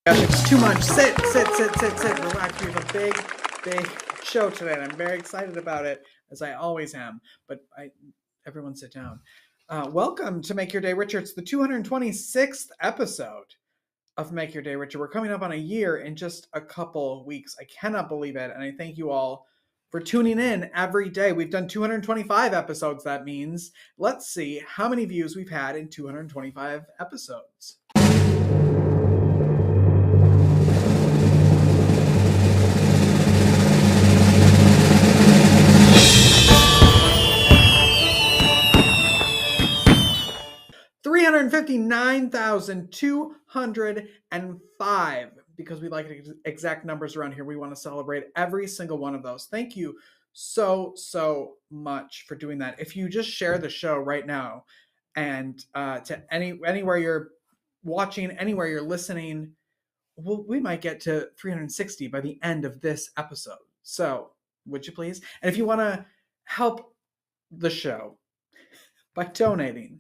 Gosh, it's too much. Sit. Relax. We have a big show today, and I'm very excited about it, as I always am. But everyone sit down. Welcome to Make Your Day Richer. It's the 226th episode of Make Your Day Richer. We're coming up on a year in just a couple weeks. I cannot believe it, and I thank you all for tuning in every day. We've done 225 episodes, that means. Let's see how many views we've had in 225 episodes. $359,205, because we like exact numbers around here. We want to celebrate every single one of those. Thank you so much for doing that. If you just share the show right now and to anywhere you're watching, anywhere you're listening, we might get to 360 by the end of this episode. So would you please? And if you want to help the show by donating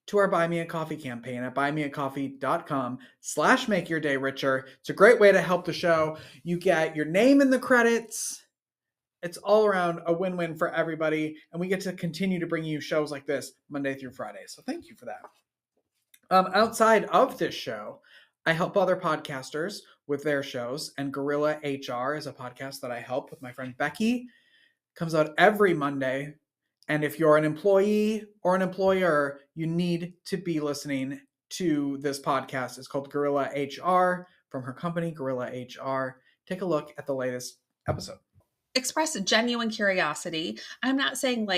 to our Buy Me a Coffee campaign at buymeacoffee.com/makeyourdayricher. It's a great way to help the show. You get your name in the credits. It's all around a win-win for everybody. And we get to continue to bring you shows like this Monday through Friday. So thank you for that. Outside of this show, I help other podcasters with their shows. And Gorilla HR is a podcast that I help with my friend Becky. Comes out every Monday. And if you're an employee or an employer, you need to be listening to this podcast. It's called Gorilla HR, from her company, Gorilla HR. Take a look at the latest episode. Express genuine curiosity. I'm not saying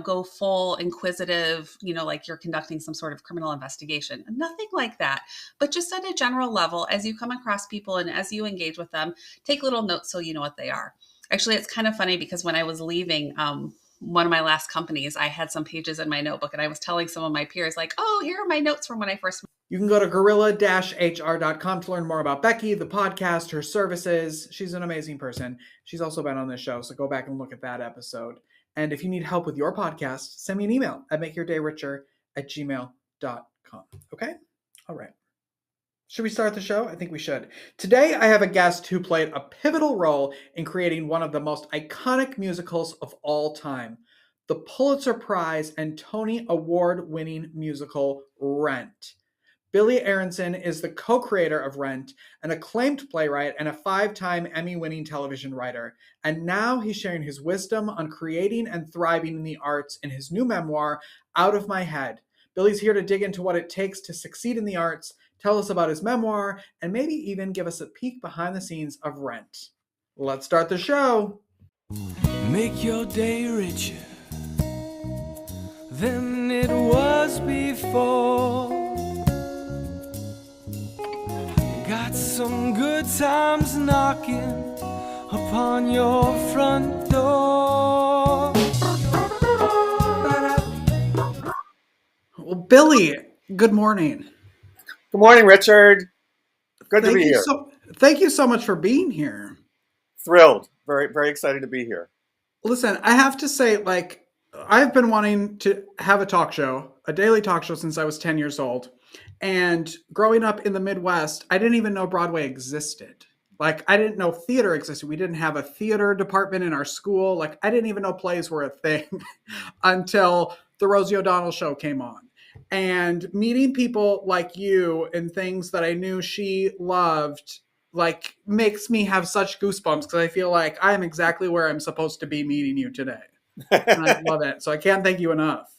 go full inquisitive, like you're conducting some sort of criminal investigation. Nothing like that. But just at a general level, as you come across people and as you engage with them, take little notes so you know what they are. Actually, it's kind of funny because when I was leaving, one of my last companies, I had some pages in my notebook and I was telling some of my peers oh, here are my notes from when I first. You can go to gorilla-hr.com to learn more about Becky, the podcast, her services. She's an amazing person. She's also been on this show, so go back and look at that episode. And if you need help with your podcast, send me an email at makeyourday.richer@gmail.com. Okay? All right. Should we start the show? I think we should. Today, I have a guest who played a pivotal role in creating one of the most iconic musicals of all time, the Pulitzer Prize and Tony Award-winning musical Rent. Billy Aronson is the co-creator of Rent, an acclaimed playwright and a 5-time Emmy-winning television writer. And now he's sharing his wisdom on creating and thriving in the arts in his new memoir, Out of My Head. Billy's here to dig into what it takes to succeed in the arts, tell us about his memoir, and maybe even give us a peek behind the scenes of Rent. Let's start the show. Make your day richer than it was before. Got some good times knocking upon your front door. Well, Billy, good morning. Good morning, Richard. Good to be here. Thank you so much for being here. Thrilled. Very, very excited to be here. Listen, I have to say, I've been wanting to have a talk show, a daily talk show, since I was 10 years old. And growing up in the Midwest, I didn't even know Broadway existed. I didn't know theater existed. We didn't have a theater department in our school. I didn't even know plays were a thing until the Rosie O'Donnell show came on. And meeting people like you and things that I knew she loved, makes me have such goosebumps, because I feel like I am exactly where I'm supposed to be meeting you today. And I love it. So I can't thank you enough.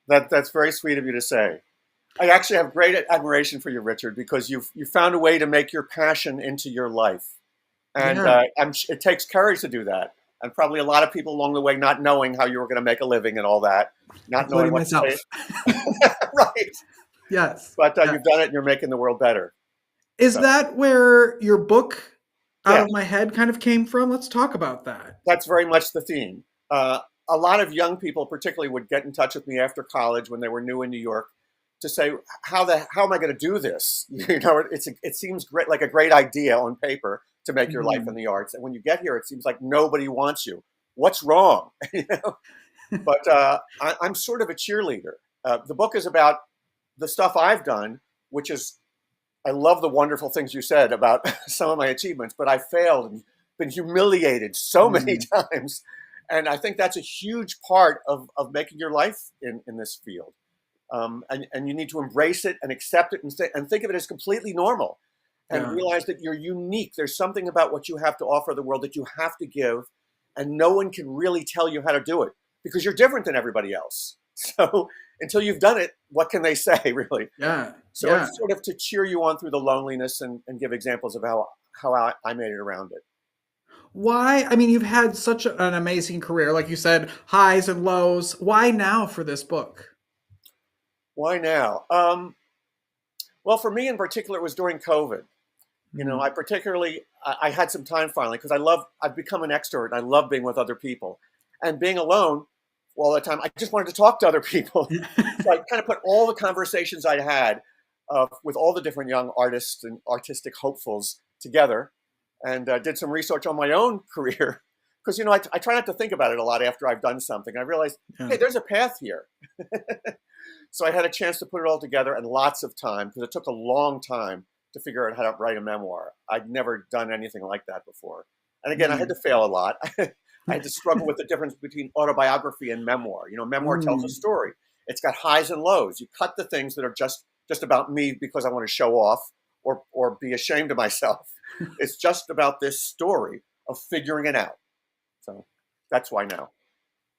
That's very sweet of you to say. I actually have great admiration for you, Richard, because you found a way to make your passion into your life. And it takes courage to do that. And probably a lot of people along the way not knowing how you were going to make a living and all that. Not knowing what myself. to say. Right. Yes. But you've done it and you're making the world better. Is that where your book, Out of My Head, kind of came from? Let's talk about that. That's very much the theme. A lot of young people particularly would get in touch with me after college when they were new in New York to say, how am I going to do this? It seems great, like a great idea on paper to make your life in the arts. And when you get here, it seems like nobody wants you. What's wrong? But I'm sort of a cheerleader. The book is about the stuff I've done, which is I love the wonderful things you said about some of my achievements, but I failed and been humiliated so many times. And I think that's a huge part of making your life in this field. And you need to embrace it and accept it and think of it as completely normal and realize that you're unique. There's something about what you have to offer the world that you have to give, and no one can really tell you how to do it because you're different than everybody else. So until you've done it, what can they say, really? Yeah. So it's sort of to cheer you on through the loneliness and give examples of how I made it around it. Why? I mean, you've had such an amazing career. Like you said, highs and lows. Why now for this book? Why now? Well, for me in particular, it was during COVID. You know, I had some time finally because I've become an extrovert. And I love being with other people, and being alone all the time. I just wanted to talk to other people. So I kind of put all the conversations I'd had with all the different young artists and artistic hopefuls together, and did some research on my own career. Because, you know, I try not to think about it a lot after I've done something. I realized, hey, there's a path here. So I had a chance to put it all together and lots of time, because it took a long time to figure out how to write a memoir. I'd never done anything like that before. And again, I had to fail a lot. I had to struggle with the difference between autobiography and memoir. You know, memoir tells a story. It's got highs and lows. You cut the things that are just about me because I want to show off or be ashamed of myself. It's just about this story of figuring it out. So that's why now.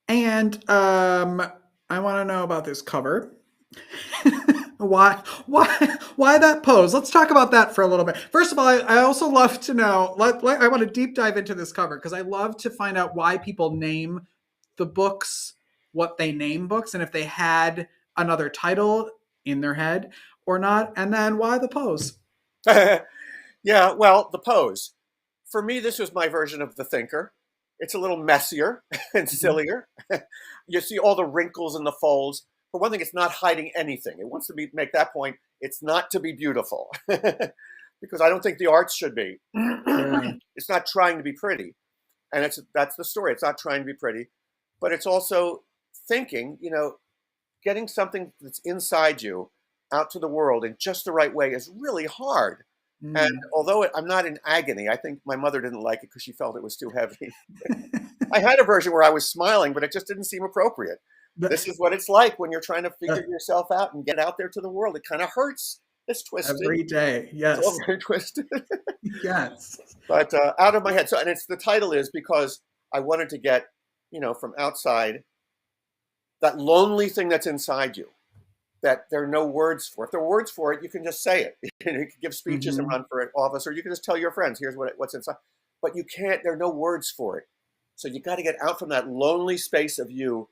And I want to know about this cover. Why that pose? Let's talk about that for a little bit. First of all, I also love to know, I want to deep dive into this cover because I love to find out why people name the books what they name books, and if they had another title in their head or not, and then why the pose? Yeah, well, the pose. For me, this was my version of The Thinker. It's a little messier and sillier. You see all the wrinkles and the folds. For one thing, it's not hiding anything. It wants to make that point. It's not to be beautiful, because I don't think the arts should be. It's not trying to be pretty, and that's the story. It's not trying to be pretty, but it's also thinking. You know, getting something that's inside you out to the world in just the right way is really hard. And although I'm not in agony, I think my mother didn't like it because she felt it was too heavy. I had a version where I was smiling, but it just didn't seem appropriate. This is what it's like when you're trying to figure yourself out and get out there to the world. It kind of hurts. It's twisted. Every day, yes. It's all very twisted. Yes. But out of my head. So, and the title is because I wanted to get, you know, from outside, that lonely thing that's inside you, that there are no words for. If there are words for it, you can just say it. You can give speeches and run for an office, or you can just tell your friends, here's what's inside. But you can't, there are no words for it. So you got to get out from that lonely space of you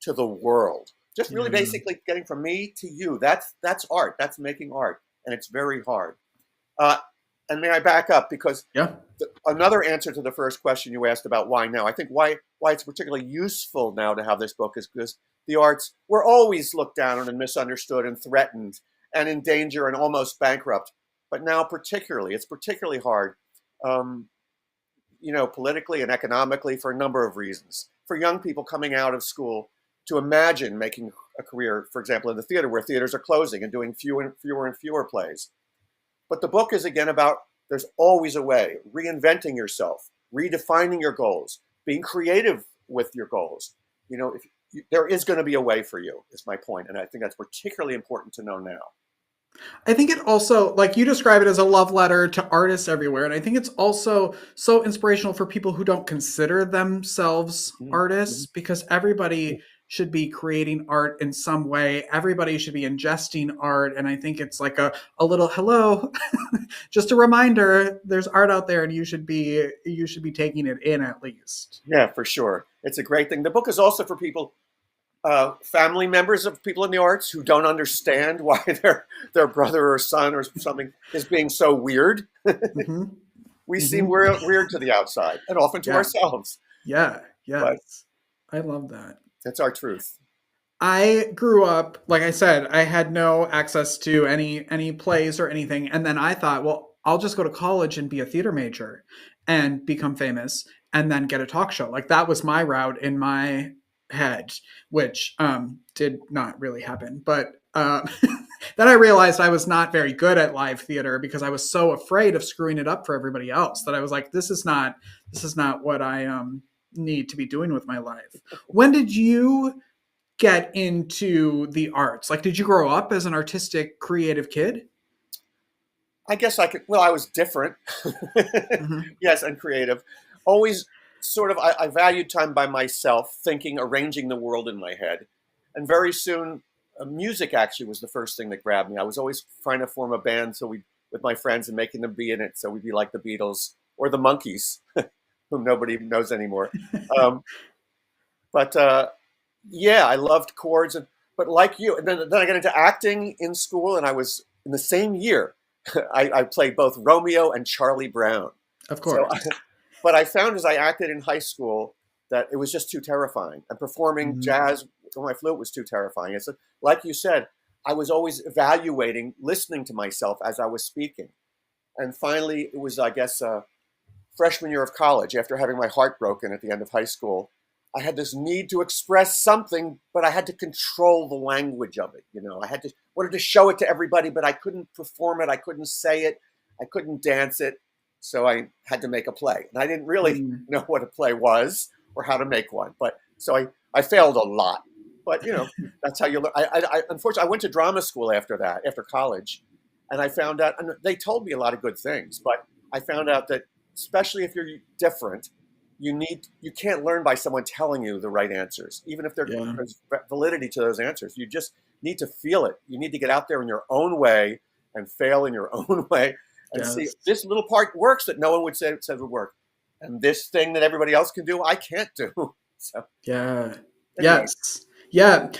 to the world. Just really basically getting from me to you. That's art. That's making art. And it's very hard. And may I back up, because another answer to the first question you asked about why now, I think why it's particularly useful now to have this book is because the arts were always looked down on and misunderstood and threatened and in danger and almost bankrupt. But now it's particularly hard, you know, politically and economically, for a number of reasons. For young people coming out of school to imagine making a career, for example, in the theater, where theaters are closing and doing fewer and fewer plays. But the book is, again, about there's always a way, reinventing yourself, redefining your goals, being creative with your goals. You know, there is going to be a way for you, is my point. And I think that's particularly important to know now. I think it also, like you describe it, as a love letter to artists everywhere. And I think it's also so inspirational for people who don't consider themselves artists, because everybody should be creating art in some way. Everybody should be ingesting art. And I think it's like a little hello, just a reminder, there's art out there and you should be taking it in at least. Yeah, for sure. It's a great thing. The book is also for people, family members of people in the arts who don't understand why their brother or son or something is being so weird. We seem weird to the outside and often to ourselves. Yeah, yes. I love that. That's our truth. I grew up, like I said, I had no access to any plays or anything. And then I thought, well, I'll just go to college and be a theater major and become famous and then get a talk show. Like that was my route in my head, which did not really happen. But then I realized I was not very good at live theater because I was so afraid of screwing it up for everybody else that I was like, this is not what I need to be doing with my life. When did you get into the arts? Like, did you grow up as an artistic, creative kid? I guess I could. Well, I was different. Mm-hmm. Yes, and creative. Always sort of. I valued time by myself, thinking, arranging the world in my head, and very soon, music actually was the first thing that grabbed me. I was always trying to form a band, with my friends and making them be in it, so we'd be like the Beatles or the Monkees, whom nobody knows anymore. Um, but yeah, I loved chords, but like you, and then I got into acting in school, and I was in the same year. I played both Romeo and Charlie Brown. Of course. But I found as I acted in high school that it was just too terrifying. And performing jazz on my flute was too terrifying. It's like you said, I was always evaluating, listening to myself as I was speaking. And finally, it was, I guess, freshman year of college, after having my heart broken at the end of high school. I had this need to express something, but I had to control the language of it. I wanted to show it to everybody, but I couldn't perform it. I couldn't say it. I couldn't dance it. So I had to make a play. And I didn't really know what a play was or how to make one. But so I failed a lot. But, that's how you learn. Unfortunately, I went to drama school after college. And I found out, and they told me a lot of good things, but I found out that especially if you're different, you can't learn by someone telling you the right answers, even if there's validity to those answers. You just need to feel it. You need to get out there in your own way and fail in your own way and see this little part works that no one would say would work. And this thing that everybody else can do, I can't do. So yeah. Anyway. Yes. Yeah.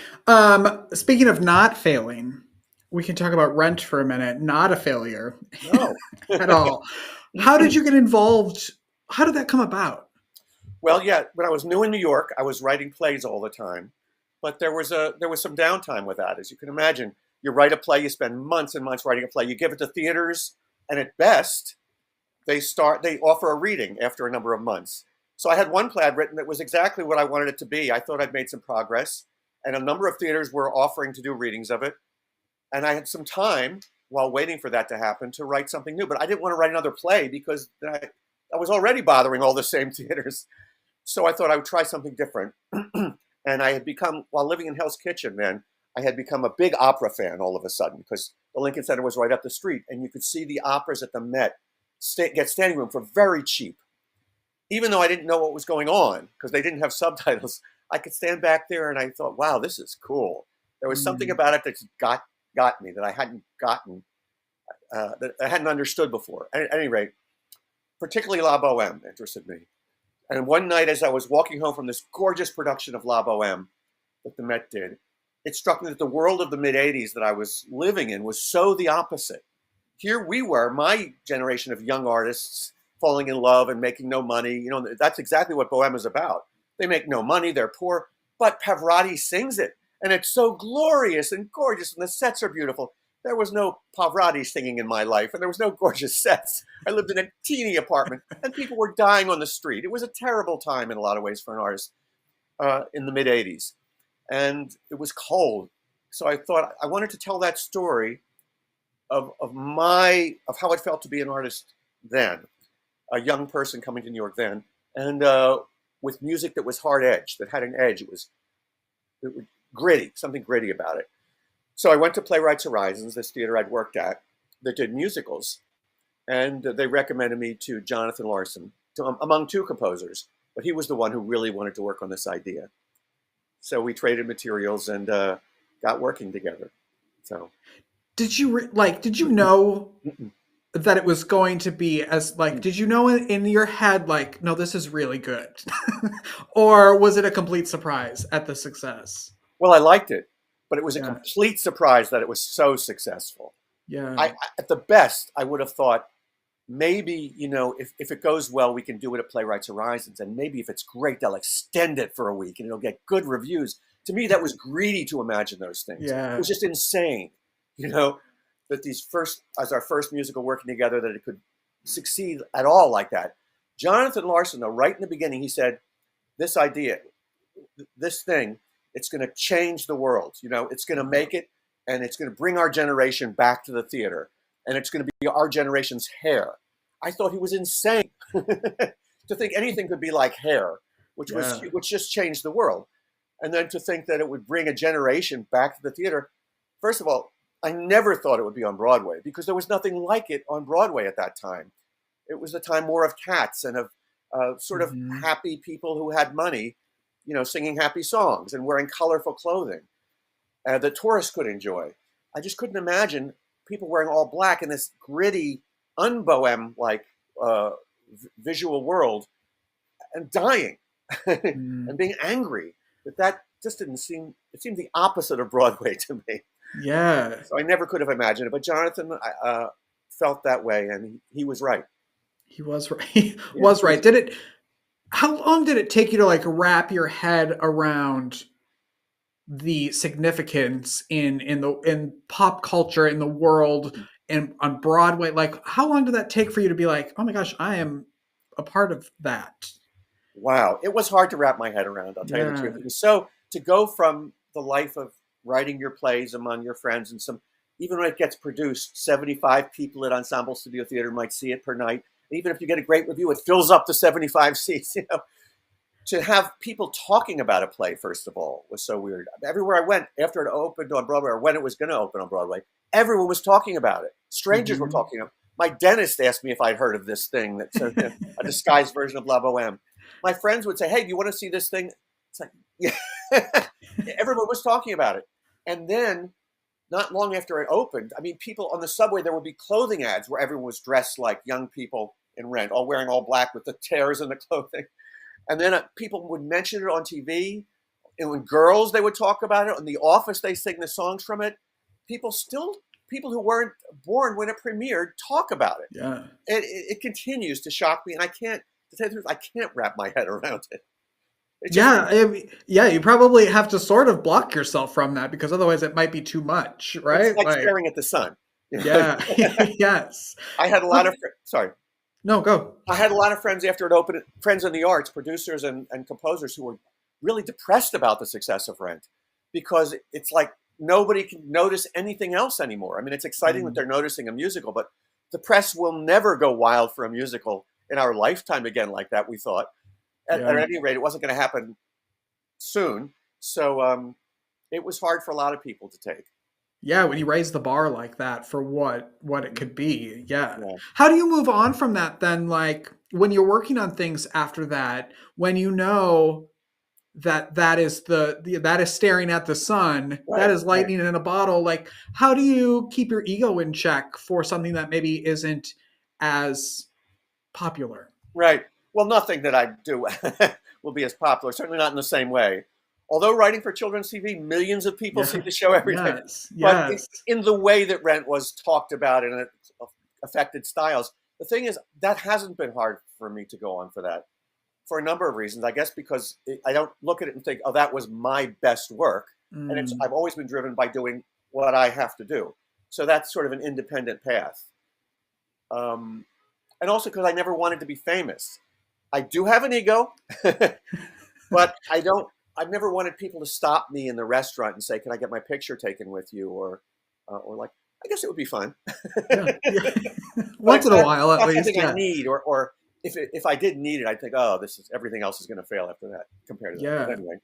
Speaking of not failing, we can talk about Rent for a minute. Not a failure No. at all. How did you get involved? How did that come about? Well, yeah, when I was new in New York, I was writing plays all the time, but there was some downtime with that. As you can imagine, you write a play, you spend months and months writing a play, you give it to theaters, and at best, they offer a reading after a number of months. So I had one play I'd written that was exactly what I wanted it to be. I thought I'd made some progress, and a number of theaters were offering to do readings of it, and I had some time while waiting for that to happen to write something new. But I didn't want to write another play because I was already bothering all the same theaters. So I thought I would try something different. And I had become, while living in Hell's Kitchen then, I had become a big opera fan all of a sudden because the Lincoln Center was right up the street and you could see the operas at the Met get standing room for very cheap. Even though I didn't know what was going on because they didn't have subtitles, I could stand back there and I thought, wow, this is cool. There was something about it that got me that I hadn't gotten, that I hadn't understood before. At any rate, particularly La Boheme interested me. And one night as I was walking home from this gorgeous production of La Boheme that the Met did, it struck me that the world of the mid-'80s that I was living in was so the opposite. Here we were, my generation of young artists falling in love and making no money. That's exactly what Boheme is about. They make no money, they're poor, but Pavarotti sings it. And it's so glorious and gorgeous, and the sets are beautiful. There was no Pavarotti singing in my life, and there was no gorgeous sets. I lived in a teeny apartment, and people were dying on the street. It was a terrible time in a lot of ways for an artist in the mid-'80s. And it was cold. So I thought I wanted to tell that story of how it felt to be an artist then, a young person coming to New York then, and with music that was hard-edged, that had an edge. It was gritty, something gritty about it. So I went to Playwrights Horizons, this theater I'd worked at, that did musicals, and they recommended me to Jonathan Larson, among two composers, but he was the one who really wanted to work on this idea. So we traded materials and got working together. So, did you know that it was going to be did you know in your head, no, this is really good? Or was it a complete surprise at the success? Well, I liked it, but it was a complete surprise that it was so successful. Yeah. At the best, I would have thought maybe, if it goes well, we can do it at Playwrights Horizons. And maybe if it's great, they'll extend it for a week and it'll get good reviews. To me, that was greedy to imagine those things. Yeah. It was just insane, that as our first musical working together, that it could succeed at all like that. Jonathan Larson, though, right in the beginning, he said, this idea, this thing, it's going to change the world. It's going to make it. and it's going to bring our generation back to the theater, and it's going to be our generation's Hair. I thought he was insane to think anything could be like Hair, which just changed the world. And then to think that it would bring a generation back to the theater. First of all, I never thought it would be on Broadway because there was nothing like it on Broadway at that time. It was the time more of Cats and of sort of happy people who had money, singing happy songs and wearing colorful clothing that tourists could enjoy. I just couldn't imagine people wearing all black in this gritty, unbohem-like visual world and dying and being angry. That just didn't seem, it seemed the opposite of Broadway to me. Yeah. So I never could have imagined it. But Jonathan felt that way, and he was right. He was right. He was right. How long did it take you to like wrap your head around the significance in pop culture, in the world, and on Broadway? Like, how long did that take for you to be like, oh my gosh, I am a part of that? Wow. It was hard to wrap my head around, I'll tell you the truth. It was so, to go from the life of writing your plays among your friends, and even when it gets produced, 75 people at Ensemble Studio Theater might see it per night. Even if you get a great review, it fills up the 75 seats. To have people talking about a play, first of all, was so weird. Everywhere I went, after it opened on Broadway, or when it was going to open on Broadway, everyone was talking about it. Strangers were talking about it. My dentist asked me if I'd heard of this thing, that's a disguised version of La Boheme. My friends would say, hey, do you want to see this thing? It's like, yeah. Everyone was talking about it. And then, not long after it opened, I mean, people on the subway, there would be clothing ads where everyone was dressed like young people in Rent, all wearing all black with the tears in the clothing. And then people would mention it on TV. And when Girls, they would talk about it. In The Office, they sing the songs from it. People who weren't born when it premiered talk about it. Yeah. It continues to shock me. And to tell you the truth, I can't wrap my head around it. You probably have to sort of block yourself from that because otherwise it might be too much, right? It's like staring at the sun. Yeah. Yes. I had a lot of sorry. No, go. I had a lot of friends after it opened, friends in the arts, producers and composers who were really depressed about the success of Rent because it's like nobody can notice anything else anymore. I mean, it's exciting that they're noticing a musical, but the press will never go wild for a musical in our lifetime again like that, we thought. At any rate, it wasn't going to happen soon. So it was hard for a lot of people to take. Yeah, when you raise the bar like that for what it could be. Yeah. How do you move on from that then? Like when you're working on things after that, when you know that is that is staring at the sun, that is lightning in a bottle. Like, how do you keep your ego in check for something that maybe isn't as popular? Right. Well, nothing that I do will be as popular, certainly not in the same way. Although writing for children's TV, millions of people see the show every day. But in the way that Rent was talked about and it affected styles, the thing is, that hasn't been hard for me to go on for that for a number of reasons. I guess because I don't look at it and think, oh, that was my best work. And I've always been driven by doing what I have to do. So that's sort of an independent path. And also because I never wanted to be famous. I do have an ego, but I've never wanted people to stop me in the restaurant and say, can I get my picture taken with you? Or like, I guess it would be fun. Once in a while, at least. Something I need, or if I didn't need it, I'd think, oh, everything else is going to fail after that compared to that. But anyway.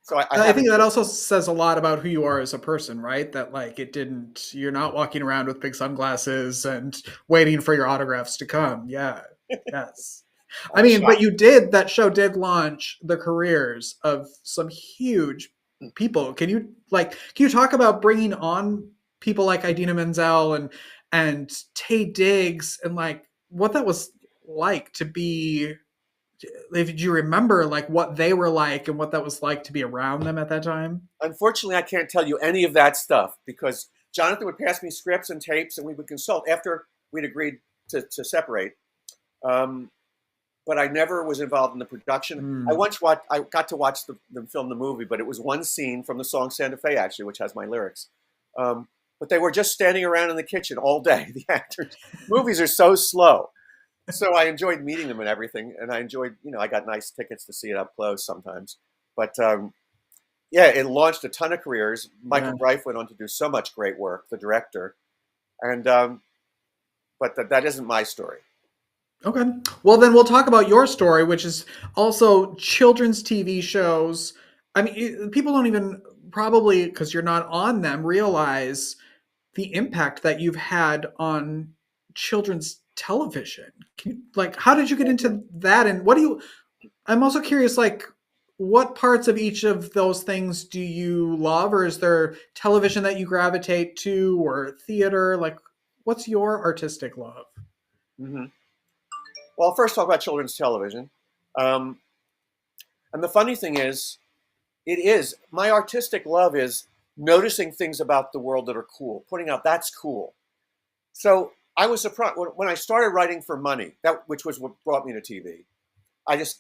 So I think that also says a lot about who you are as a person, right? That like you're not walking around with big sunglasses and waiting for your autographs to come. Yeah. Yes. I mean, but that show did launch the careers of some huge people. Can you talk about bringing on people like Idina Menzel and Taye Diggs and like what that was like to be? Did you remember like what they were like and what that was like to be around them at that time? Unfortunately, I can't tell you any of that stuff because Jonathan would pass me scripts and tapes and we would consult after we'd agreed to separate. But I never was involved in the production. I got to watch them film the movie, but it was one scene from the song Santa Fe, actually, which has my lyrics. But they were just standing around in the kitchen all day, the actors. Movies are so slow. So I enjoyed meeting them and everything. And I enjoyed, I got nice tickets to see it up close sometimes. But yeah, it launched a ton of careers. Michael Yeah. Greif went on to do so much great work, the director, and but that isn't my story. Okay. Well, then we'll talk about your story, which is also children's TV shows. I mean, people don't even probably, because you're not on them, realize the impact that you've had on children's television. Like, how did you get into that? And what do you, I'm also curious, like, what parts of each of those things do you love? Or is there television that you gravitate to or theater? Like, what's your artistic love? Hmm. Well, first talk about children's television, um, and the funny thing is, my artistic love is noticing things about the world that are cool, pointing out that's cool. So I was surprised when I started writing for money, which was what brought me to TV.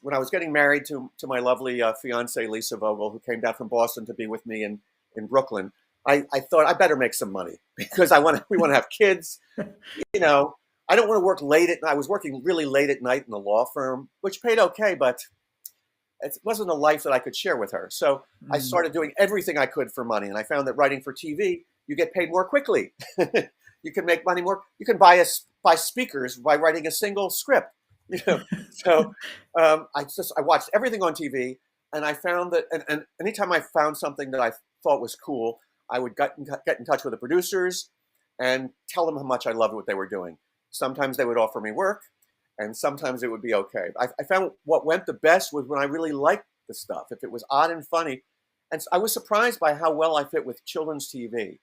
When I was getting married to my lovely fiance Lisa Vogel, who came down from Boston to be with me in Brooklyn, I thought I better make some money because we want to have kids. You know, I don't want to work late at night. I was working really late at night in the law firm, which paid okay, but it wasn't a life that I could share with her. So I started doing everything I could for money, and I found that writing for TV, you get paid more quickly. You can make money more. You can buy speakers by writing a single script. You know, so I watched everything on TV, and I found that, and anytime I found something that I thought was cool, I would get in touch with the producers and tell them how much I loved what they were doing. Sometimes they would offer me work, and sometimes it would be okay. I found what went the best was when I really liked the stuff, if it was odd and funny. And I was surprised by how well I fit with children's TV.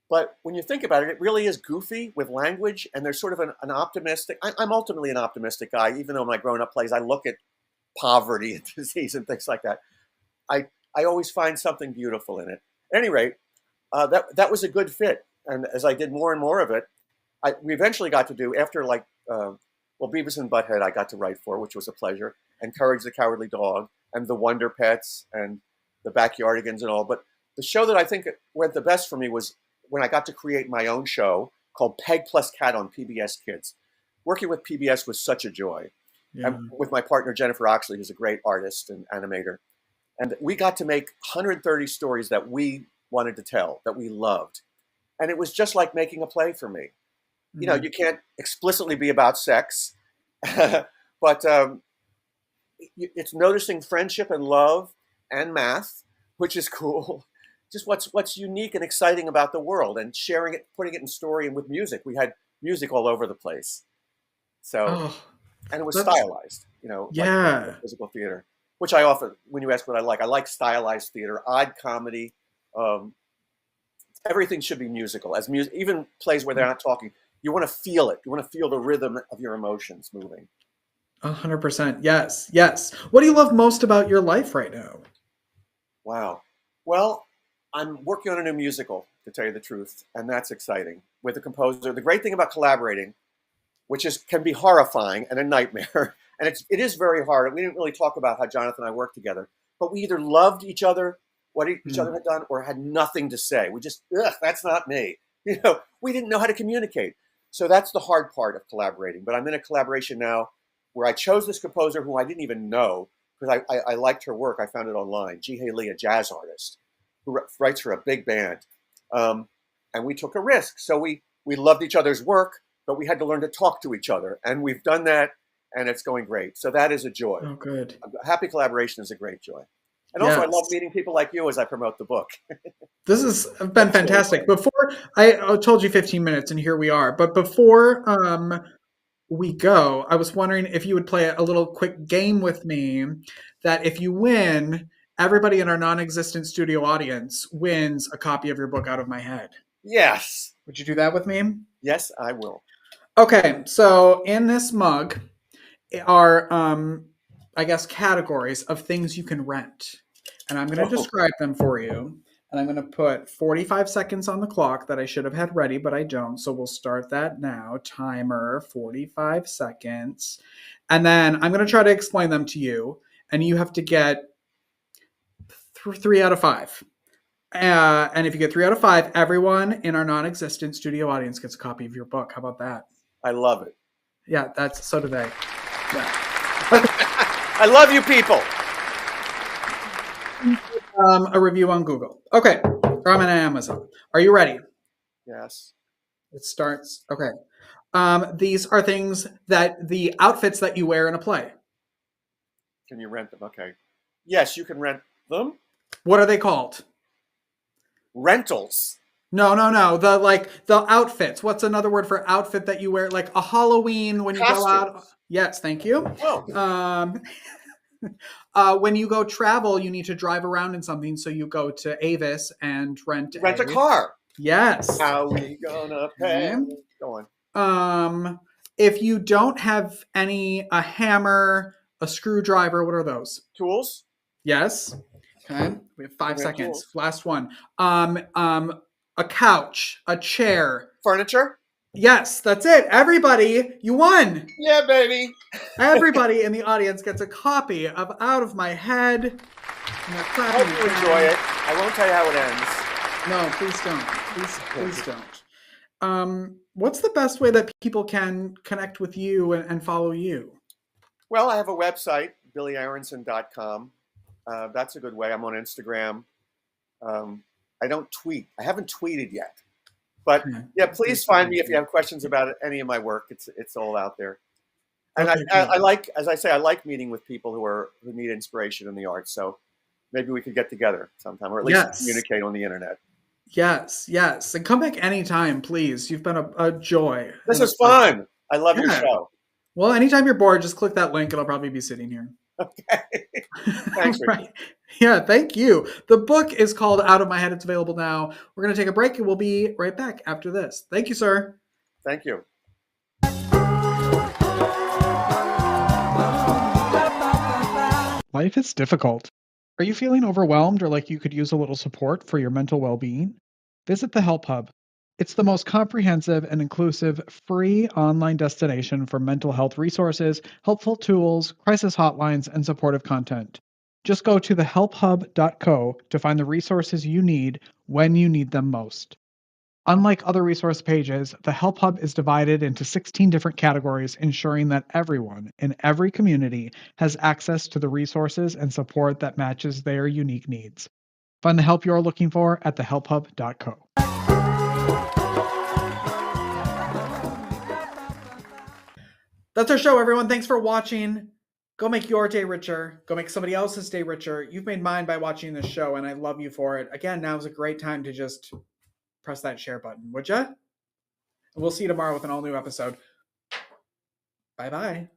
But when you think about it, it really is goofy with language, and there's sort of an optimistic. I'm ultimately an optimistic guy, even though in my grown-up plays I look at poverty and disease and things like that. I always find something beautiful in it. At any rate, that was a good fit, and as I did more and more of it, we eventually got to do after Beavis and Butthead I got to write for, which was a pleasure, and Courage the Cowardly Dog, and The Wonder Pets, and The Backyardigans and all. But the show that I think went the best for me was when I got to create my own show called Peg Plus Cat on PBS Kids. Working with PBS was such a joy. Yeah. And with my partner, Jennifer Oxley, who's a great artist and animator. And we got to make 130 stories that we wanted to tell, that we loved. And it was just like making a play for me. You know, you can't explicitly be about sex, but it's noticing friendship and love and math, which is cool. Just what's unique and exciting about the world, and sharing it, putting it in story, and with music. We had music all over the place. So, and it was stylized, you know, yeah, like physical theater, which I often, when you ask what I like stylized theater, odd comedy. Everything should be musical, even plays where they're not talking. You want to feel it. You want to feel the rhythm of your emotions moving. 100%. Yes. Yes. What do you love most about your life right now? Wow. Well, I'm working on a new musical, to tell you the truth, and that's exciting. With a composer, the great thing about collaborating, which can be horrifying and a nightmare, and it is very hard. We didn't really talk about how Jonathan and I worked together, but we either loved each other, what each other had done, or had nothing to say. We just, that's not me. You know, we didn't know how to communicate. So that's the hard part of collaborating. But I'm in a collaboration now where I chose this composer who I didn't even know, because I liked her work. I found it online. Ji-Hye Lee, a jazz artist who writes for a big band. And we took a risk. So we loved each other's work, but we had to learn to talk to each other. And we've done that, and it's going great. So that is a joy. Oh, good. Happy collaboration is a great joy. And also, Yes. I love meeting people like you as I promote the book. This has been fantastic. Before I told you 15 minutes, and here we are. But before we go, I was wondering if you would play a little quick game with me. That if you win, everybody in our non-existent studio audience wins a copy of your book out of my head. Yes. Would you do that with me? Yes, I will. Okay. So in this mug are, I guess, categories of things you can rent. And I'm going to describe them for you. And I'm going to put 45 seconds on the clock that I should have had ready, but I don't. So we'll start that now. Timer, 45 seconds. And then I'm going to try to explain them to you. And you have to get 3 out of 5. And if you get 3 out of 5, everyone in our non-existent studio audience gets a copy of your book. How about that? I love it. Yeah, so do they. Yeah. I love you people. a review on Google. Okay, or I'm on Amazon. Are you ready? Yes. It starts. Okay. These are things that the outfits that you wear in a play. Can you rent them? Okay. Yes, you can rent them. What are they called? Rentals. No. The outfits. What's another word for outfit that you wear? Like a Halloween when you go out. Costumes. Yes, thank you. Oh. When you go travel, you need to drive around in something. So you go to Avis and rent Rent a car. Yes. How we gonna pay? Okay. Go on. If you don't have a hammer, a screwdriver, what are those? Tools. Yes. Okay. We have 5 We have seconds. tools. Last one. A couch, a chair. Furniture. Yes, that's it. Everybody, you won. Yeah, baby. Everybody in the audience gets a copy of Out of My Head. And they're I clapping hope you their enjoy hands. it. I won't tell you how it ends. No, please don't. Please don't. What's the best way that people can connect with you and follow you? Well, I have a website, billyaronson.com. That's a good way. I'm on Instagram. I don't tweet. I haven't tweeted yet. But yeah, please find me if you have questions about any of my work. It's all out there. And Okay, I like, as I say, I like meeting with people who need inspiration in the arts. So maybe we could get together sometime, or at least communicate on the internet. Yes. And come back anytime, please. You've been a joy. This is fun. I love your show. Well, anytime you're bored, just click that link and I'll probably be sitting here. Okay. Thanks, Ricky. Right. Yeah, thank you. The book is called Out of My Head. It's available now. We're going to take a break and we'll be right back after this. Thank you, sir. Thank you. Life is difficult. Are you feeling overwhelmed or like you could use a little support for your mental well-being? Visit the Help Hub. It's the most comprehensive and inclusive free online destination for mental health resources, helpful tools, crisis hotlines, and supportive content. Just go to thehelphub.co to find the resources you need when you need them most. Unlike other resource pages, the Help Hub is divided into 16 different categories, ensuring that everyone in every community has access to the resources and support that matches their unique needs. Find the help you're looking for at thehelphub.co. That's our show, everyone. Thanks for watching. Go make your day richer. Go make somebody else's day richer. You've made mine by watching this show, and I love you for it. Again, now's a great time to just press that share button, would ya? And we'll see you tomorrow with an all-new episode. Bye-bye.